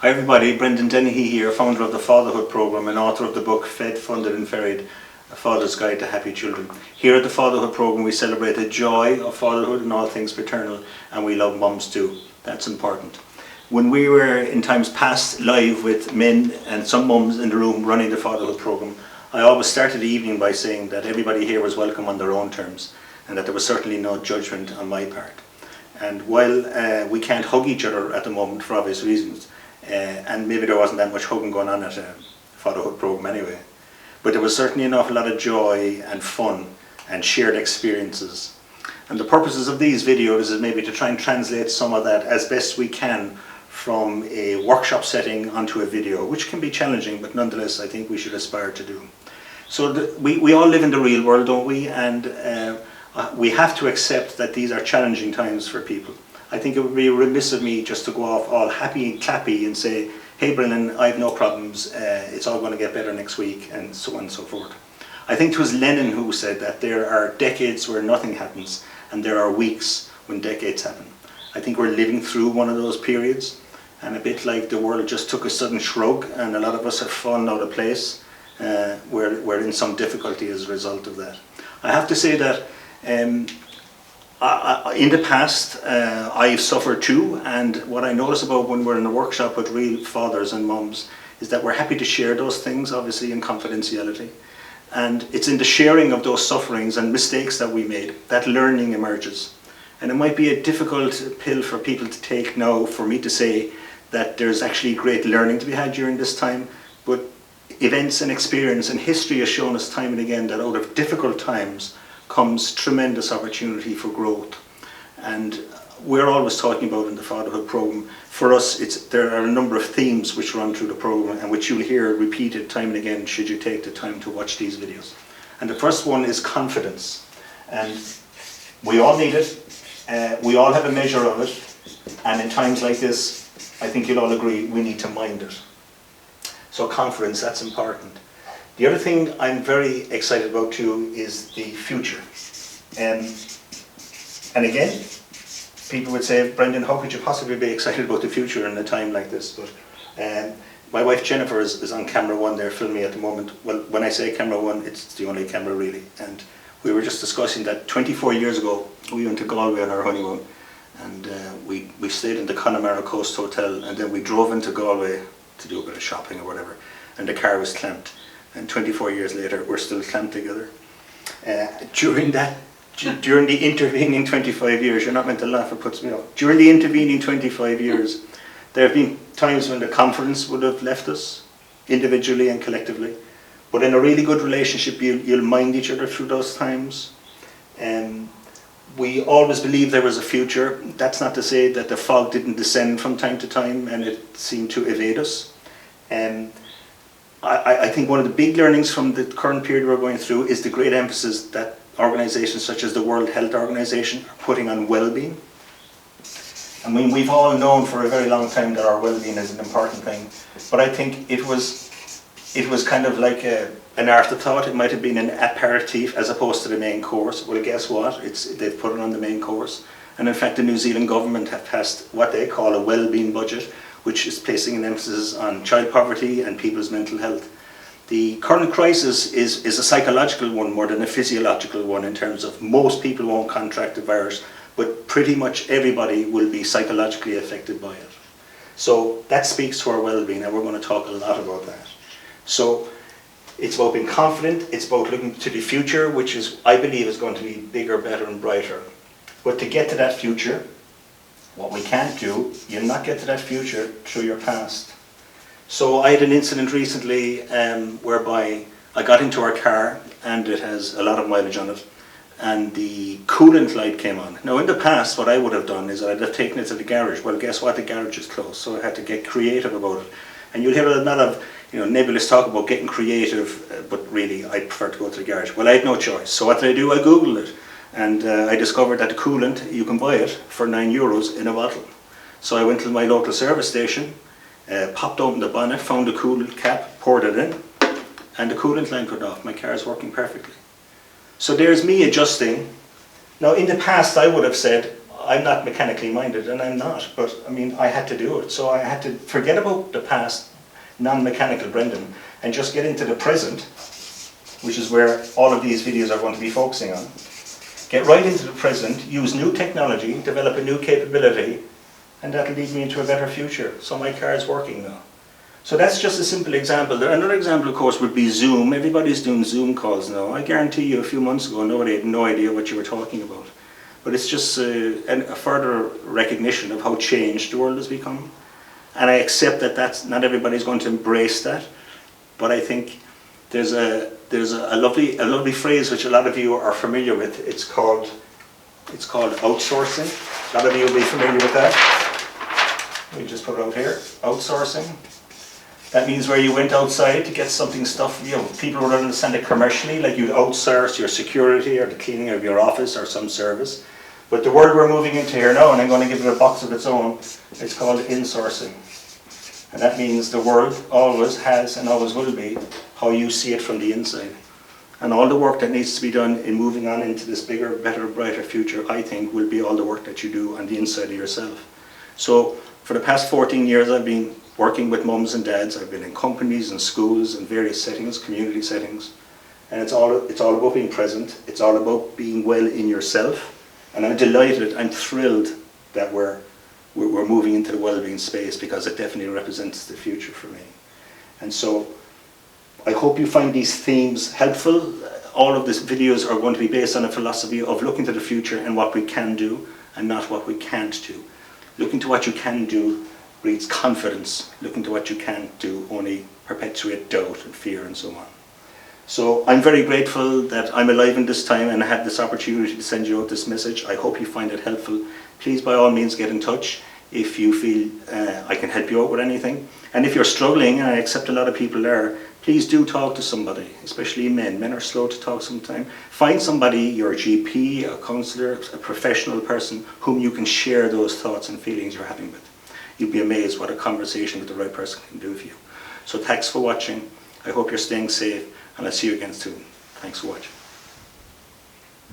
Hi everybody, Brendan Dennehy here, founder of the Fatherhood Programme and author of the book Fed, Funded and Ferried, A Father's Guide to Happy Children. Here at the Fatherhood Programme we celebrate the joy of fatherhood and all things paternal, and we love mums too. That's important. When we were in times past live with men and some mums in the room running the Fatherhood Programme, I always started the evening by saying that everybody here was welcome on their own terms and that there was certainly no judgment on my part. And while we can't hug each other at the moment for obvious reasons, and maybe there wasn't that much hugging going on at a Fatherhood Programme anyway, but there was certainly an awful lot of joy and fun and shared experiences. And the purposes of these videos is maybe to try and translate some of that as best we can from a workshop setting onto a video, which can be challenging, but nonetheless I think we should aspire to do. So we all live in the real world, don't we? And we have to accept that these are challenging times for people. I think it would be remiss of me just to go off all happy and clappy and say, hey Brennan, I have no problems, it's all going to get better next week, and so on and so forth. I think it was Lenin who said that there are decades where nothing happens, and there are weeks when decades happen. I think we're living through one of those periods, and a bit like the world just took a sudden shrug, and a lot of us have fallen out of place. We're in some difficulty as a result of that. I have to say that in the past, I've suffered too, and what I notice about when we're in a workshop with real fathers and mums is that we're happy to share those things, obviously in confidentiality. And it's in the sharing of those sufferings and mistakes that we made that learning emerges. And it might be a difficult pill for people to take now for me to say that there's actually great learning to be had during this time, but events and experience and history has shown us time and again that out of difficult times comes tremendous opportunity for growth. And we're always talking about in the Fatherhood Programme, for us there are a number of themes which run through the programme and which you'll hear repeated time and again should you take the time to watch these videos. And the first one is confidence. And we all need it, we all have a measure of it, and in times like this I think you'll all agree we need to mind it. So confidence, that's important. The other thing I'm very excited about too is the future. And again, people would say, Brendan, how could you possibly be excited about the future in a time like this? But my wife Jennifer is on camera one there filming at the moment. Well, when I say camera one, it's the only camera really. And we were just discussing that 24 years ago, we went to Galway on our honeymoon. And we stayed in the Connemara Coast Hotel, and then we drove into Galway to do a bit of shopping or whatever. And the car was clamped. And 24 years later, we're still clamped together. During the intervening 25 years, you're not meant to laugh, it puts me off. During the intervening 25 years, there have been times when the confidence would have left us, individually and collectively. But in a really good relationship, you'll mind each other through those times. We always believed there was a future. That's not to say that the fog didn't descend from time to time and it seemed to evade us. I think one of the big learnings from the current period we're going through is the great emphasis that organisations such as the World Health Organization are putting on well-being. I mean, we've all known for a very long time that our well-being is an important thing, but I think it was kind of like an afterthought. It might have been an aperitif as opposed to the main course. Well, guess what? They've put it on the main course. And in fact, the New Zealand government have passed what they call a well-being budget, which is placing an emphasis on child poverty and people's mental health. The current crisis is a psychological one more than a physiological one in terms of most people won't contract the virus, but pretty much everybody will be psychologically affected by it. So that speaks to our well-being, and we're going to talk a lot about that. So it's about being confident, it's about looking to the future, which is, I believe, is going to be bigger, better and brighter. But to get to that future, what we can't do, you'll not get to that future through your past. So I had an incident recently whereby I got into our car, and it has a lot of mileage on it, and the coolant light came on. Now in the past what I would have done is I'd have taken it to the garage. Well, guess what, the garage is closed, so I had to get creative about it. And you'll hear a lot of nebulous talk about getting creative, but really I prefer to go to the garage. Well, I had no choice, so what did I do? I googled it, and I discovered that the coolant, you can buy it for €9 in a bottle. So I went to my local service station, popped open the bonnet, found the coolant cap, poured it in, and the coolant line cut off. My car is working perfectly. So there's me adjusting. Now in the past I would have said, I'm not mechanically minded, and I'm not, but I mean, I had to do it. So I had to forget about the past, non-mechanical Brendan, and just get into the present, which is where all of these videos are going to be focusing on. Get right into the present, use new technology, develop a new capability, and that'll lead me into a better future. So my car is working now. So that's just a simple example. Another example, of course, would be Zoom. Everybody's doing Zoom calls now. I guarantee you a few months ago, nobody had no idea what you were talking about. But it's just a further recognition of how changed the world has become. And I accept that not everybody's going to embrace that. But I think there's a lovely phrase which a lot of you are familiar with. It's called outsourcing. A lot of you will be familiar with that. We just put it out here. Outsourcing. That means where you went outside to get something people would understand it commercially, like you'd outsource your security or the cleaning of your office or some service. But the word we're moving into here now, and I'm going to give it a box of its own, it's called insourcing. And that means the world always has and always will be how you see it from the inside. And all the work that needs to be done in moving on into this bigger, better, brighter future, I think, will be all the work that you do on the inside of yourself. So for the past 14 years, I've been working with mums and dads. I've been in companies and schools and various settings, community settings. And it's all about being present. It's all about being well in yourself. And I'm delighted, I'm thrilled that we're moving into the well-being space, because it definitely represents the future for me. And so I hope you find these themes helpful. All of these videos are going to be based on a philosophy of looking to the future and what we can do and not what we can't do. Looking to what you can do breeds confidence. Looking to what you can't do only perpetuates doubt and fear and so on. So I'm very grateful that I'm alive in this time and I had this opportunity to send you out this message. I hope you find it helpful. Please, by all means, get in touch if you feel I can help you out with anything. And if you're struggling, and I accept a lot of people there, please do talk to somebody, especially men. Men are slow to talk sometimes. Find somebody, your GP, a counsellor, a professional person, whom you can share those thoughts and feelings you're having with. You'd be amazed what a conversation with the right person can do for you. So thanks for watching. I hope you're staying safe, and I'll see you again soon. Thanks for watching.